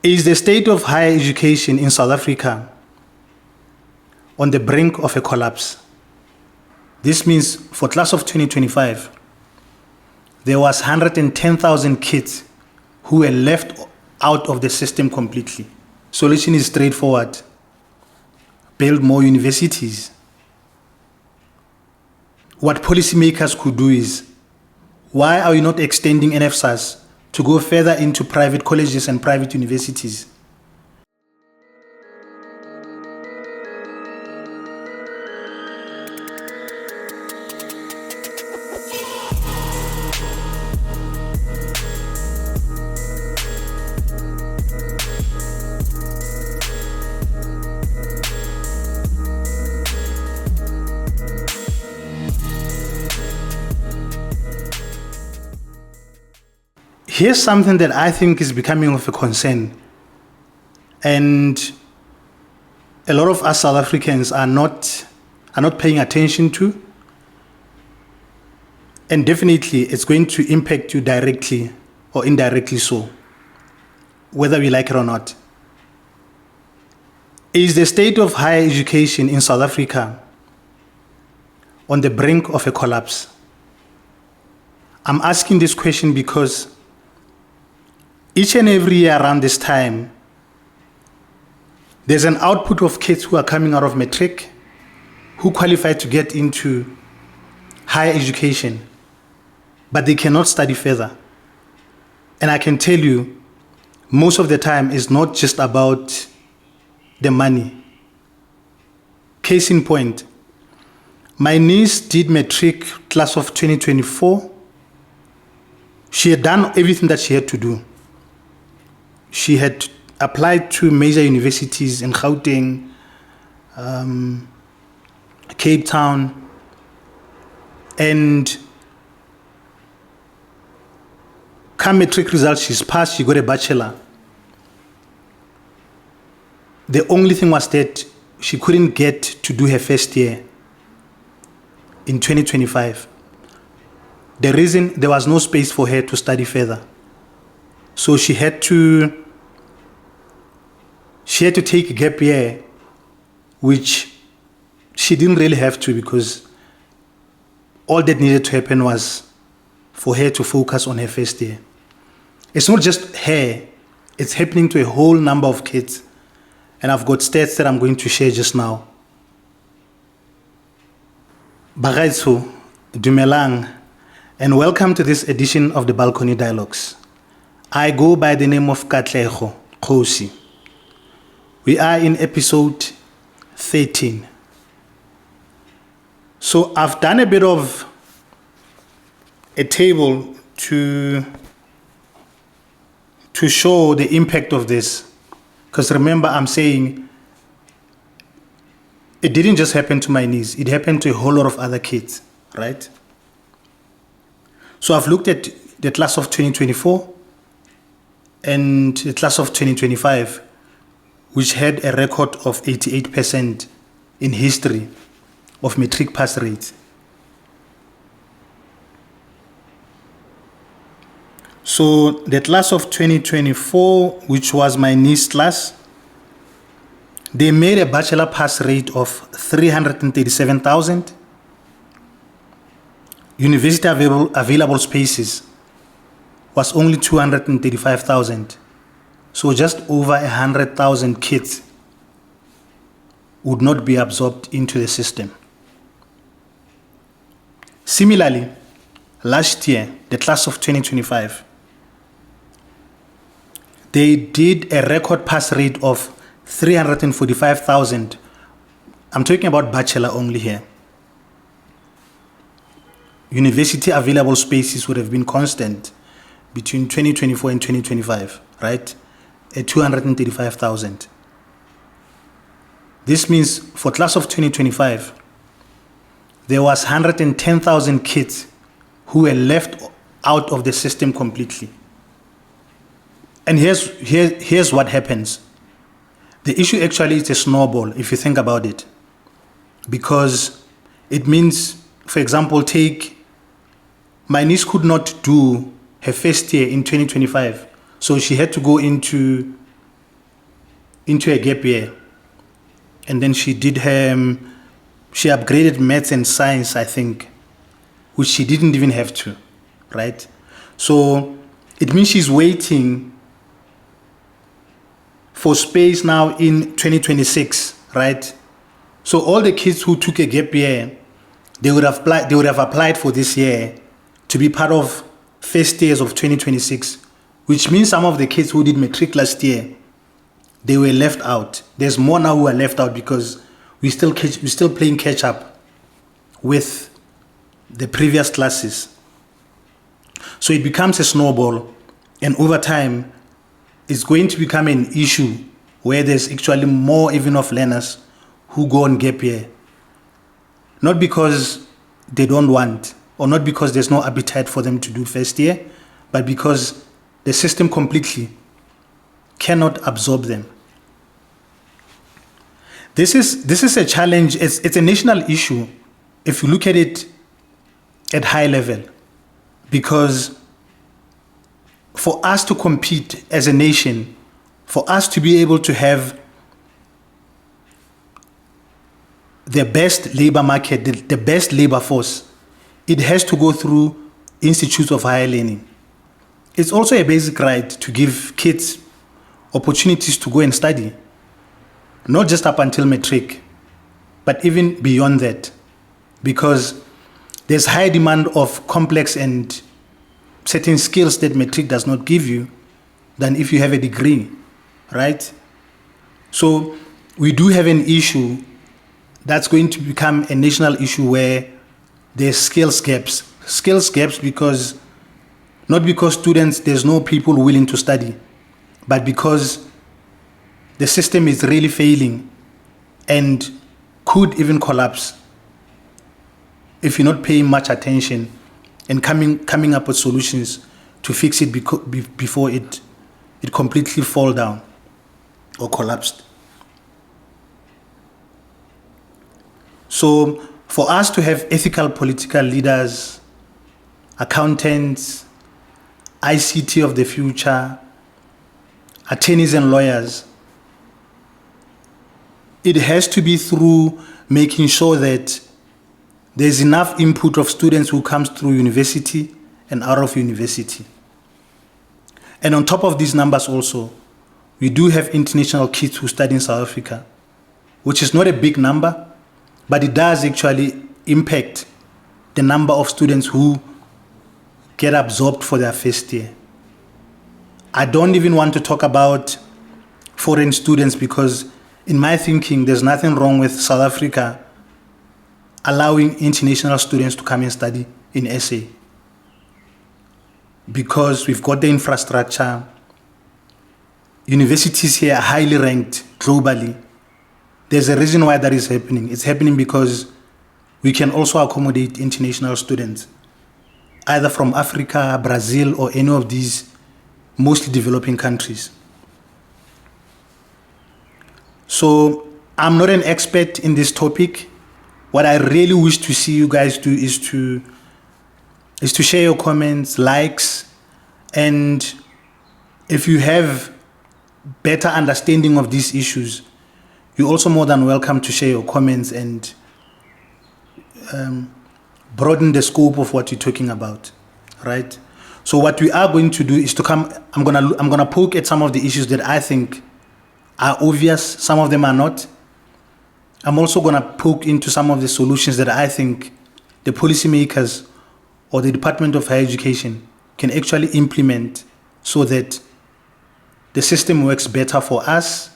Is the state of higher education in South Africa on the brink of a collapse? This means for class of 2025, there was 110,000 kids who were left out of the system completely. Solution is straightforward. Build more universities. What policymakers could do is, why are you not extending Nsfas to go further into private colleges and private universities? Here's something that I think is becoming of a concern, and a lot of us South Africans are not paying attention to, and definitely it's going to impact you directly or indirectly so, whether we like it or not. Is the state of higher education in South Africa on the brink of a collapse? I'm asking this question because each and every year around this time, there's an output of kids who are coming out of matric, who qualify to get into higher education, but they cannot study further. And I can tell you, most of the time it's not just about the money. Case in point, my niece did matric class of 2024. She had done everything that she had to do. She had applied to major universities in Gauteng, Cape Town, and come matric results, she's passed, she got a bachelor. The only thing was that she couldn't get to do her first year in 2025. The reason, there was no space for her to study further. So she had to take a gap year, which she didn't really have to, because all that needed to happen was for her to focus on her first year. It's not just her, it's happening to a whole number of kids. And I've got stats that I'm going to share just now. Bagaitso, Dumelang, and welcome to this edition of the Balcony Dialogues. I go by the name of Katlego Khosi. We are in episode 13. So I've done a bit of a table to show the impact of this. Because remember, I'm saying it didn't just happen to my niece, it happened to a whole lot of other kids, right? So I've looked at the class of 2024 and the class of 2025, which had a record of 88% in history of matric pass rates. So the class of 2024, which was my niece's class, they made a bachelor pass rate of 337,000. University available spaces was only 235,000. So just over 100,000 kids would not be absorbed into the system. Similarly, last year, the class of 2025, they did a record pass rate of 345,000. I'm talking about bachelor only here. University available spaces would have been constant between 2024 and 2025, right? At 235,000. This means for class of 2025, there was 110,000 kids who were left out of the system completely. And here's what happens. The issue actually is a snowball, if you think about it. Because it means, for example, take my niece could not do her first year in 2025. So she had to go into into a gap year. And then she did she upgraded maths and science, I think, which she didn't even have to, right? So it means she's waiting for space now in 2026, right? So all the kids who took a gap year, they would have applied for this year to be part of first years of 2026, which means some of the kids who did matric last year, they were left out. There's more now who are left out because we're still playing catch up with the previous classes. So it becomes a snowball, and over time, it's going to become an issue where there's actually more even of learners who go on gap year. Not because they don't want, or not because there's no appetite for them to do first year, but because the system completely cannot absorb them. This is a challenge. It's a national issue if you look at it at high level, because for us to compete as a nation, for us to be able to have the best labor market, the best labor force, it has to go through institutes of higher learning. It's also a basic right to give kids opportunities to go and study, not just up until matric, but even beyond that, because there's high demand of complex and certain skills that matric does not give you than if you have a degree, right? So we do have an issue that's going to become a national issue where there's skills gaps because not because there's no people willing to study, but because the system is really failing and could even collapse if you're not paying much attention and coming up with solutions to fix it before it completely fall down or collapsed. So for us to have ethical political leaders, accountants, ICT of the future, attorneys and lawyers, it has to be through making sure that there's enough input of students who comes through university and out of university. And on top of these numbers also, we do have international kids who study in South Africa, which is not a big number, but it does actually impact the number of students who get absorbed for their first year. I don't even want to talk about foreign students because in my thinking, there's nothing wrong with South Africa allowing international students to come and study in SA, because we've got the infrastructure. Universities here are highly ranked globally. There's a reason why that is happening. It's happening because we can also accommodate international students, either from Africa, Brazil, or any of these mostly developing countries. So I'm not an expert in this topic. What I really wish to see you guys do is to share your comments, likes, and if you have better understanding of these issues, you're also more than welcome to share your comments and broaden the scope of what you're talking about, right? So what we are going to do is I'm gonna poke at some of the issues that I think are obvious. Some of them are not. I'm also going to poke into some of the solutions that I think the policymakers or the Department of Higher Education can actually implement so that the system works better for us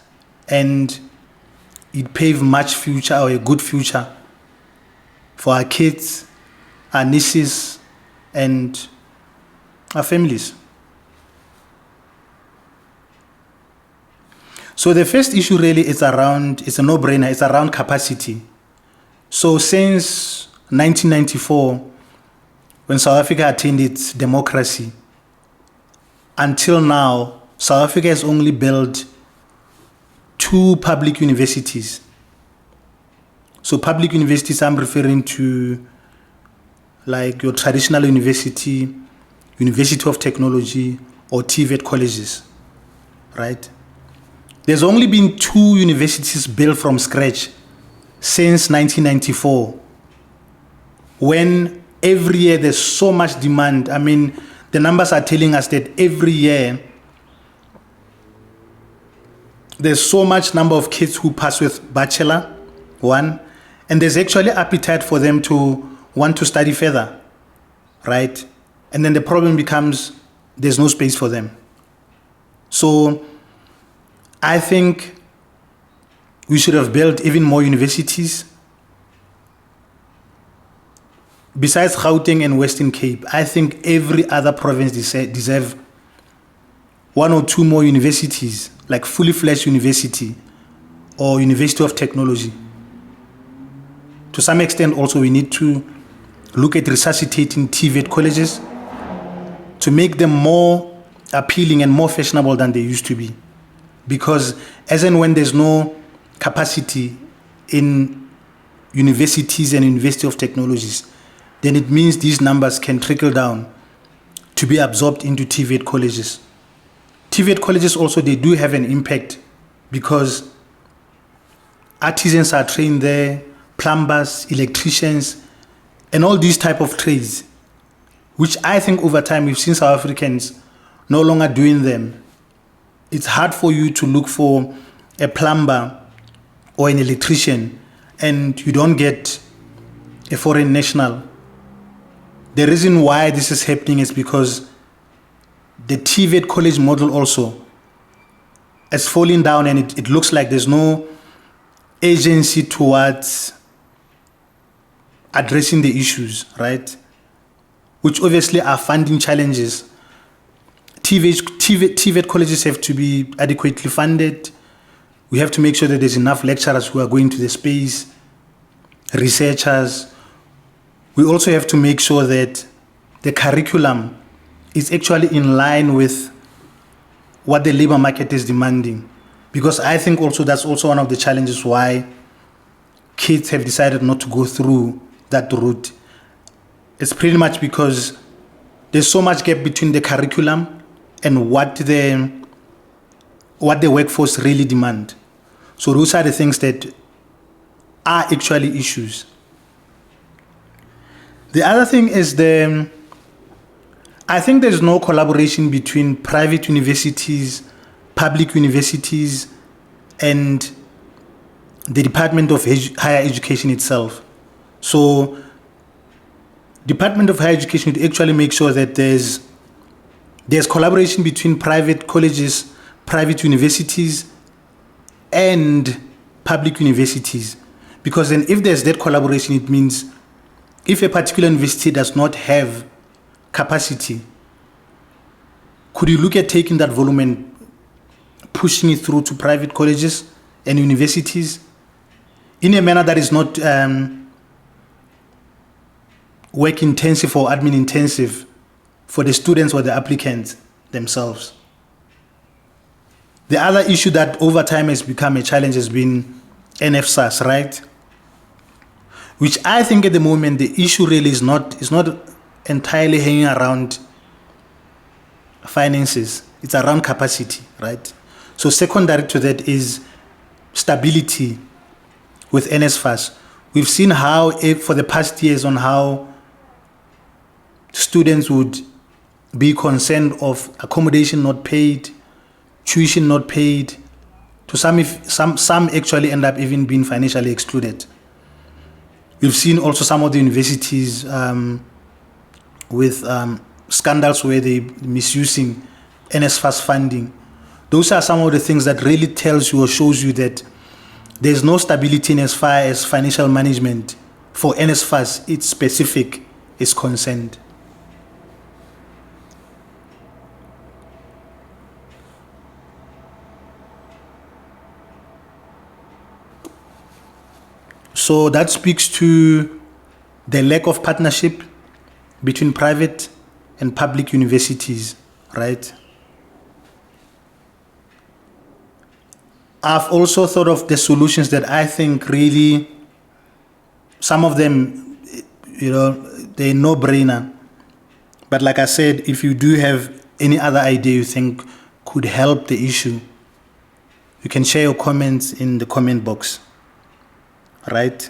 and it paves much future or a good future for our kids, our nieces, and our families. So the first issue really it's a no-brainer, it's around capacity. So since 1994, when South Africa attained its democracy, until now, South Africa has only built 2 public universities. So public universities, I'm referring to like your traditional university, University of Technology, or Tvet colleges, right? There's only been 2 universities built from scratch since 1994, when every year there's so much demand. I mean, the numbers are telling us that every year there's so much number of kids who pass with bachelor, one, and there's actually appetite for them to want to study further, right? And then the problem becomes there's no space for them. So I think we should have built even more universities. Besides Gauteng and Western Cape, I think every other province deserve 1 or 2 more universities, like fully fledged university or University of Technology. To some extent also we need to look at resuscitating Tvet colleges to make them more appealing and more fashionable than they used to be. Because as and when there's no capacity in universities and University of Technologies, then it means these numbers can trickle down to be absorbed into Tvet colleges. Tvet colleges also, they do have an impact because artisans are trained there, plumbers, electricians, and all these type of trades, which I think over time we've seen South Africans no longer doing them. It's hard for you to look for a plumber or an electrician and you don't get a foreign national. The reason why this is happening is because the Tvet college model also has fallen down, and it looks like there's no agency towards addressing the issues, right? Which obviously are funding challenges. Tvet colleges have to be adequately funded. We have to make sure that there's enough lecturers who are going to the space, researchers. We also have to make sure that the curriculum is actually in line with what the labor market is demanding. Because I think also that's also one of the challenges why kids have decided not to go through that route. It's pretty much because there's so much gap between the curriculum and what the workforce really demand. So those are the things that are actually issues. The other thing is I think there's no collaboration between private universities, public universities, and the Department of Higher Education itself. So Department of Higher Education would actually make sure that there's collaboration between private colleges, private universities, and public universities. Because then if there's that collaboration, it means if a particular university does not have capacity, could you look at taking that volume and pushing it through to private colleges and universities in a manner that is not work intensive or admin intensive for the students or the applicants themselves? The other issue that over time has become a challenge has been Nsfas, right? Which I think at the moment the issue really is not entirely hanging around finances. It's around capacity, right? So secondary to that is stability with Nsfas. We've seen how for the past years on how students would be concerned of accommodation not paid, tuition not paid. To some actually end up even being financially excluded. We've seen also some of the universities with scandals where they misusing Nsfas funding. Those are some of the things that really tells you or shows you that there's no stability in as far as financial management for Nsfas, its specific, is concerned. So that speaks to the lack of partnership between private and public universities, right? I've also thought of the solutions that I think really, some of them, they're no-brainer. But like I said, if you do have any other idea you think could help the issue, You can share your comments in the comment box, right?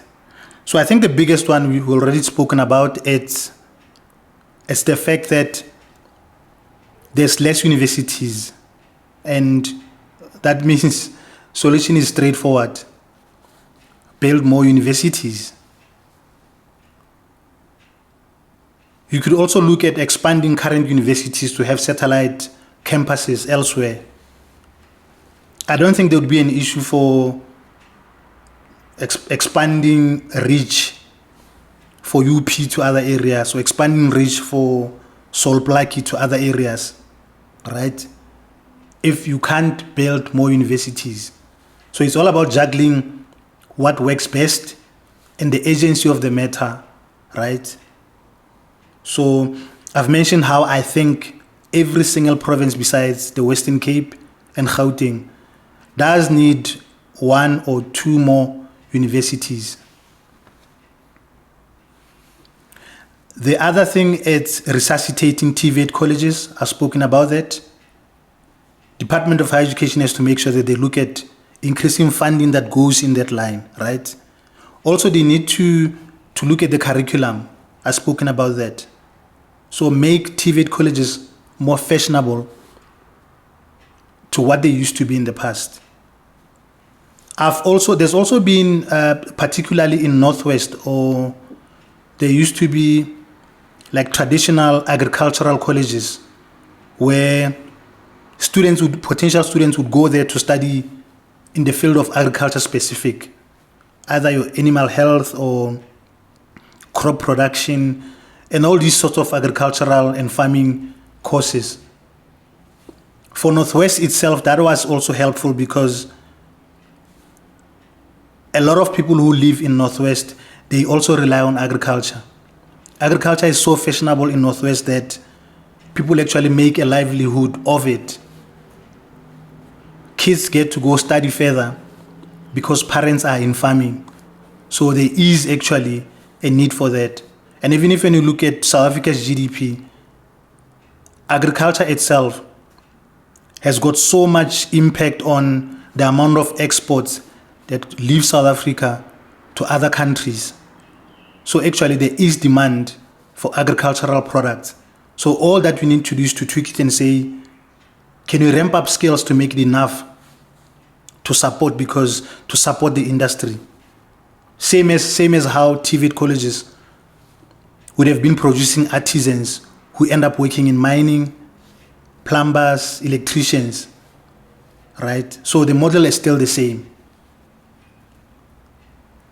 So I think the biggest one we've already spoken about, it's the fact that there's less universities, and that means solution is straightforward. Build more universities. You could also look at expanding current universities to have satellite campuses elsewhere. I don't think there would be an issue for expanding reach for UP to other areas, or expanding reach for Sol Plaatje to other areas, right? If you can't build more universities. So it's all about juggling what works best and the agency of the matter, right? So I've mentioned how I think every single province besides the Western Cape and Gauteng does need 1 or 2 more universities. The other thing is resuscitating Tvet colleges. I've spoken about that. Department of Higher Education has to make sure that they look at increasing funding that goes in that line, right? Also, they need to look at the curriculum. I've spoken about that. So make Tvet colleges more fashionable to what they used to be in the past. There's also been, particularly in Northwest, or there used to be like traditional agricultural colleges where potential students would go there to study in the field of agriculture specific, either your animal health or crop production, and all these sorts of agricultural and farming courses. For Northwest itself, that was also helpful because a lot of people who live in Northwest, they also rely on agriculture. Agriculture is so fashionable in Northwest that people actually make a livelihood of it. Kids get to go study further because parents are in farming. So there is actually a need for that. And even if when you look at South Africa's GDP, agriculture itself has got so much impact on the amount of exports that leave South Africa to other countries. So actually there is demand for agricultural products. So all that we need to do is to tweak it and say, can we ramp up skills to make it enough to support the industry? Same as how Tvet colleges would have been producing artisans who end up working in mining, plumbers, electricians, right? So the model is still the same.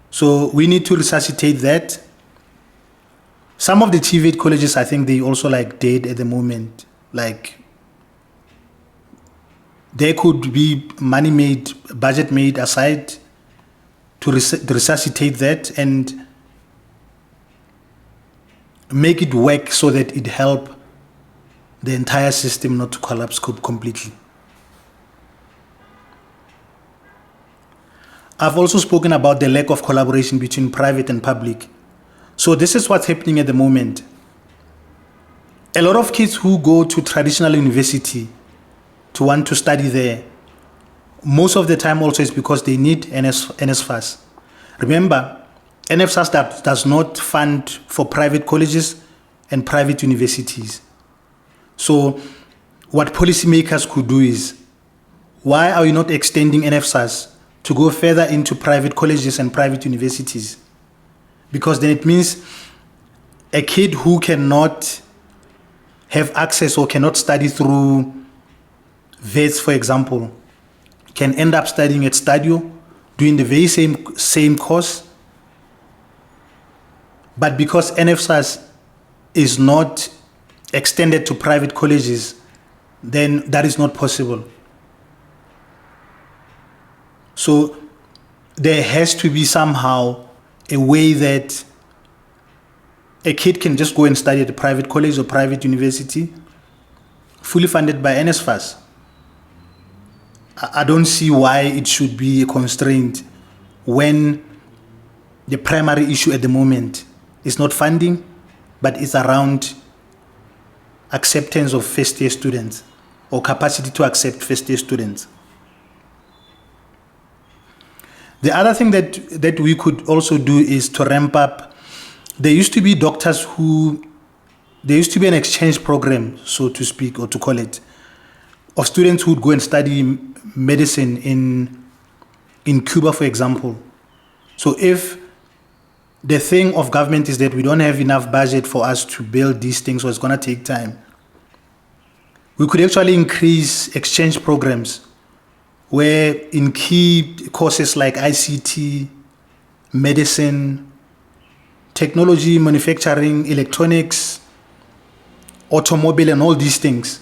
So we need to resuscitate that. Some of the Tvet colleges, I think they also like dead at the moment. Like there could be money made, budget made aside to resuscitate that and make it work so that it help the entire system not to collapse completely. I've also spoken about the lack of collaboration between private and public. So this is what's happening at the moment. A lot of kids who go to traditional university to want to study there, most of the time also is because they need Nsfas. Remember, Nsfas does not fund for private colleges and private universities. So what policymakers could do is, why are you not extending Nsfas to go further into private colleges and private universities? Because then it means a kid who cannot have access or cannot study through Tvet, for example, can end up studying at Stadio, doing the very same course. But because Nsfas is not extended to private colleges, then that is not possible. So there has to be somehow a way that a kid can just go and study at a private college or private university, fully funded by Nsfas. I don't see why it should be a constraint when the primary issue at the moment is not funding, but it's around acceptance of first-year students or capacity to accept first-year students. The other thing that we could also do is to ramp up. There used to be there used to be an exchange program, so to speak, or to call it, of students who would go and study medicine in Cuba, for example. So if the thing of government is that we don't have enough budget for us to build these things, so it's going to take time, we could actually increase exchange programs where in key courses like ICT, medicine, technology, manufacturing, electronics, automobile, and all these things,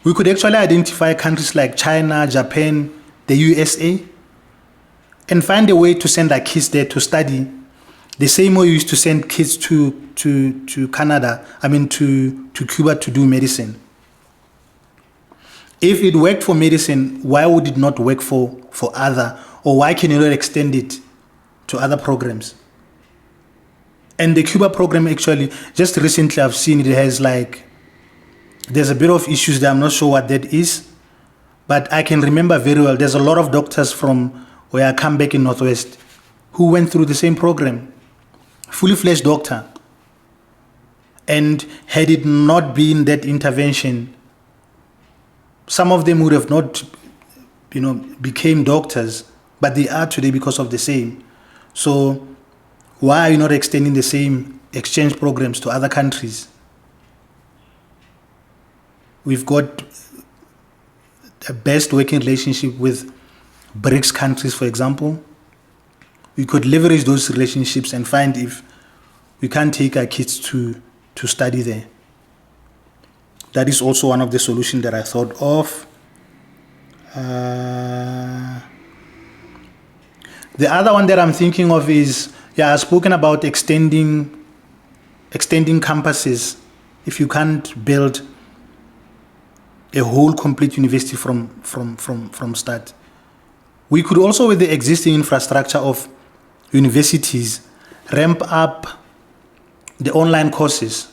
we could actually identify countries like China, Japan, the USA, and find a way to send our kids there to study the same way we used to send kids to Canada, to Cuba to do medicine. If it worked for medicine, why would it not work for other, or why can you not extend it to other programs? And the Cuba program, actually, just recently I've seen it has there's a bit of issues there. I'm not sure what that is, but I can remember very well, there's a lot of doctors from where I come back in Northwest who went through the same program, fully fledged doctor. And had it not been that intervention, some of them would have not, became doctors, but they are today because of the same. So why are you not extending the same exchange programs to other countries? We've got a best working relationship with BRICS countries, for example. We could leverage those relationships and find if we can't take our kids to study there. That is also one of the solutions that I thought of. The other one that I'm thinking of is, I've spoken about extending campuses. If you can't build a whole complete university from start, we could also, with the existing infrastructure of universities, ramp up the online courses.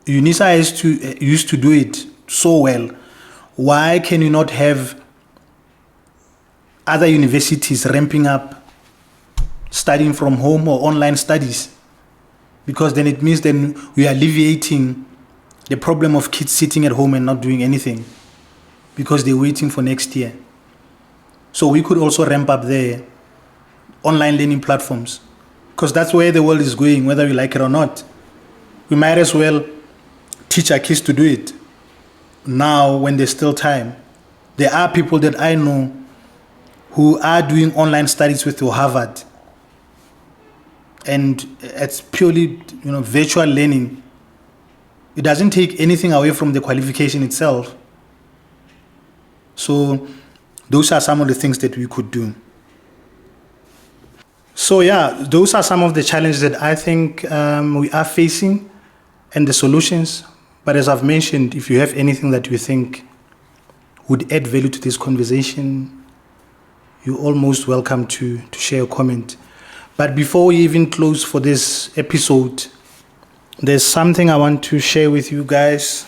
UNISA used to do it so well. Why can you not have other universities ramping up studying from home or online studies? Because then it means then we are alleviating the problem of kids sitting at home and not doing anything because they're waiting for next year. So we could also ramp up the online learning platforms, because that's where the world is going, whether we like it or not. We might as well teach our kids to do it now when there's still time. There are people that I know who are doing online studies with Harvard, and it's purely virtual learning. It doesn't take anything away from the qualification itself. So those are some of the things that we could do. So those are some of the challenges that I think we are facing and the solutions. But as I've mentioned, if you have anything that you think would add value to this conversation, you're almost welcome to share a comment. But before we even close for this episode, there's something I want to share with you guys.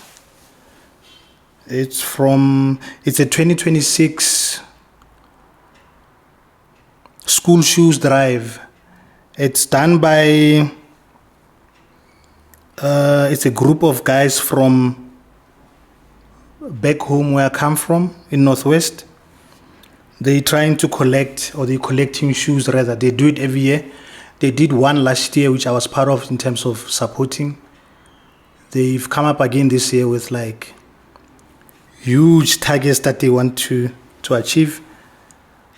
It's a 2026 school shoes drive. It's done by it's a group of guys from back home where I come from in Northwest. They're trying to collect, or they're collecting shoes rather. They do it every year. They did one last year, which I was part of in terms of supporting. They've come up again this year with huge targets that they want to achieve.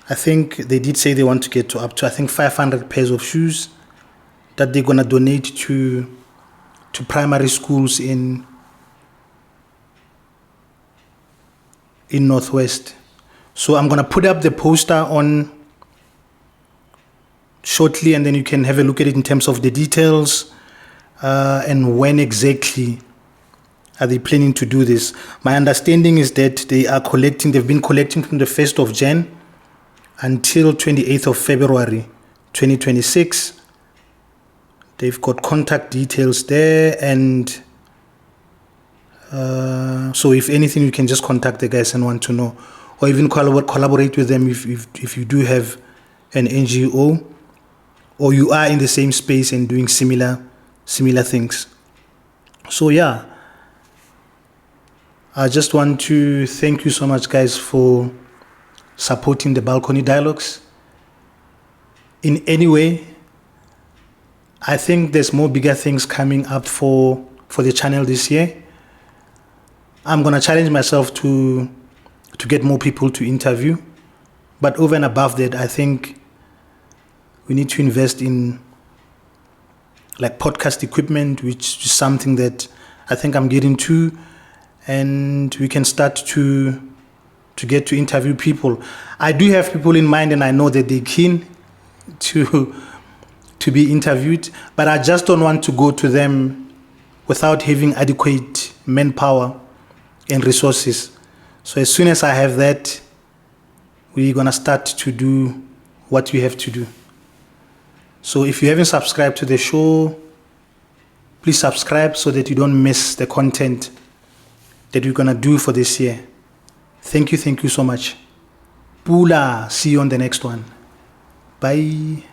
I think they did say they want to get to up to 500 pairs of shoes that they're gonna donate to primary schools in Northwest. So I'm gonna put up the poster on shortly, and then you can have a look at it in terms of the details and when exactly are they planning to do this. My understanding is that they've been collecting from the 1st of Jan until 28th of February 2026. They've got contact details there, and so if anything, you can just contact the guys and want to know or even collaborate with them if you do have an NGO or you are in the same space and doing similar things. So yeah, I just want to thank you so much, guys, for supporting the Balcony Dialogues in any way. I think there's more bigger things coming up for the channel this year. I'm gonna challenge myself to get more people to interview, but over and above that, I think we need to invest in like podcast equipment, which is something that I think I'm getting to, and we can start to get to interview people. I do have people in mind, and I know that they're keen to be interviewed, but I just don't want to go to them without having adequate manpower and resources. So as soon as I have that, we're gonna start to do what we have to do. So if you haven't subscribed to the show, please subscribe so that you don't miss the content that we're gonna do for this year. Thank you so much. Pula, see you on the next one. Bye.